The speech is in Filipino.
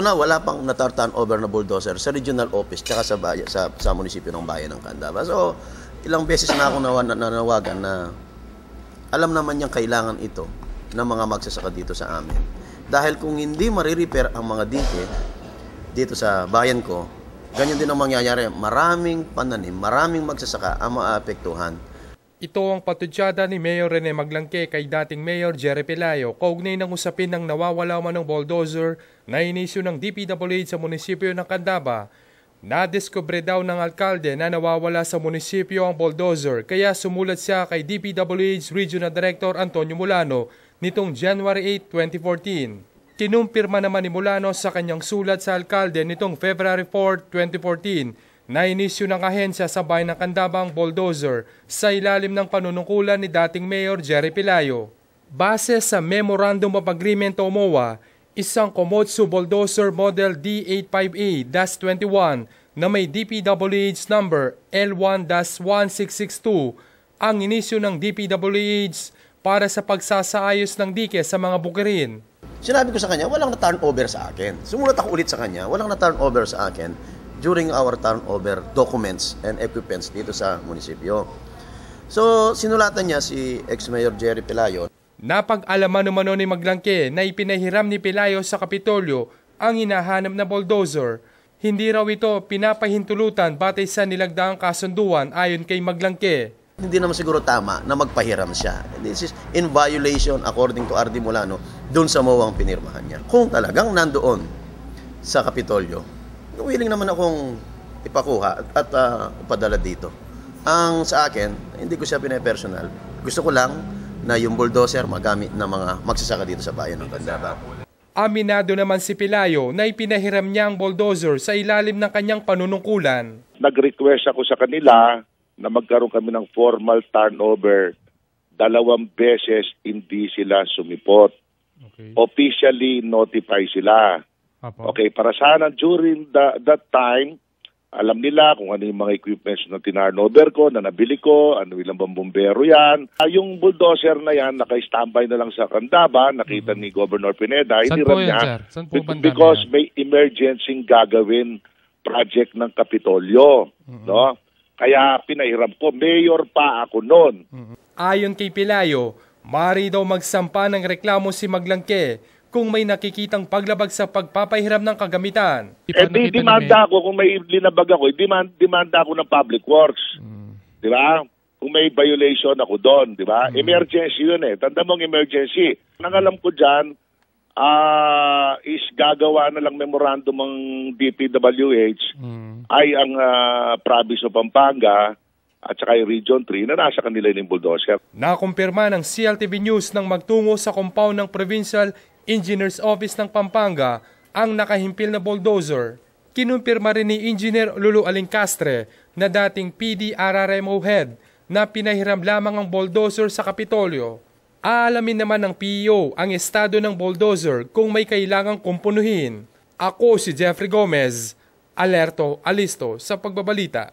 na wala pang natartan over na bulldozer sa regional office tsaka sa munisipyo ng bayan ng Candaba. So, ilang beses na ako nanawagan na alam naman niyang kailangan ito ng mga magsasaka dito sa amin. Dahil kung hindi marirepair ang mga dike dito sa bayan ko, ganyan din ang mangyayari. Maraming pananim, maraming magsasaka ang maapektuhan. Ito ang patutsada ni Mayor Rene Maglangke kay dating Mayor Jerry Pelayo kaugnay ng usapin ng nawawala man ng bulldozer na inisyu ng DPWH sa munisipyo ng Candaba. Nadiskubre daw ng alkalde na nawawala sa munisipyo ang bulldozer kaya sumulat siya kay DPWH Regional Director Antonio Mulano nitong January 8, 2014. Kinumpirma naman ni Mulano sa kanyang sulat sa alkalde nitong February 4, 2014 na inisyu ng ahensya sa bayan ng Candaba ang bulldozer sa ilalim ng panunungkulan ni dating Mayor Jerry Pelayo. Base sa Memorandum of Agreement o MOA, isang Komatsu bulldozer model D85A-21 na may DPWH number L1-1662 ang inisyu ng DPWH para sa pagsasaayos ng dike sa mga bukirin. Sinabi ko sa kanya, walang na-turnover sa akin. Sumulat ako ulit sa kanya, walang na-turnover sa akin during our turnover documents and equipments dito sa munisipyo. So, sinulatan niya si ex-Mayor Jerry Pelayo. Napag-alaman naman ni Maglangke na ipinahiram ni Pelayo sa Kapitolyo ang hinahanap na bulldozer. Hindi raw ito pinapahintulutan batay sa nilagdaang kasunduan ayon kay Maglangke. Hindi naman siguro tama na magpahiram siya. This is in violation according to RD Mulano doon sa MOA ang pinirmahan niya. Kung talagang nandoon sa Kapitolyo, willing naman akong ipakuha at ipadala dito. Ang sa akin, hindi ko siya pinapersonal. Gusto ko lang na yung bulldozer magamit ng mga magsasaka dito sa bayan ng Candaba. Aminado naman si Pelayo na ipinahiram niya ang bulldozer sa ilalim ng kanyang panunungkulan. Nag-request ako sa kanila na magkaroon kami ng formal turnover. 2 beses hindi sila sumipot. Okay. Officially notify sila. Okay, para sana during that time, alam nila kung ano yung mga equipments na tinarnover ko, na nabili ko, ano ilang bang bumbero yan. Yung bulldozer na yan, naka-standby na lang sa Candaba, nakita ni Governor Pineda. Saan po yan, sir? Saan po banda because may emergency gagawin project ng Kapitolyo. No? Kaya pinahiram ko, mayor pa ako noon. Ayon kay Pelayo, maaari daw magsampa ng reklamo si Maglangke kung may nakikitang paglabag sa pagpapahiram ng kagamitan. Demanda ako kung may linabag ako, demanda ako ng Public Works. Di ba? Kung may violation ako doon, di ba? Emergency yun eh. Tanda mong emergency. Nang alam ko dyan, is gagawa na lang memorandum ng DPWH ay ang province of Pampanga at saka yung Region 3 na nasa kanila yung bulldozer. Nakumpirma ng CLTV News nang magtungo sa compound ng Provincial Engineers Office ng Pampanga ang nakahimpil na bulldozer. Kinumpirma rin ni Engineer Lulu Alincastre na dating PDRRMO head na pinahiram lamang ang bulldozer sa Kapitolyo. Aalamin naman ng PEO ang estado ng bulldozer kung may kailangang kumpunuhin. Ako si Jeffrey Gomez, alerto, alisto sa pagbabalita.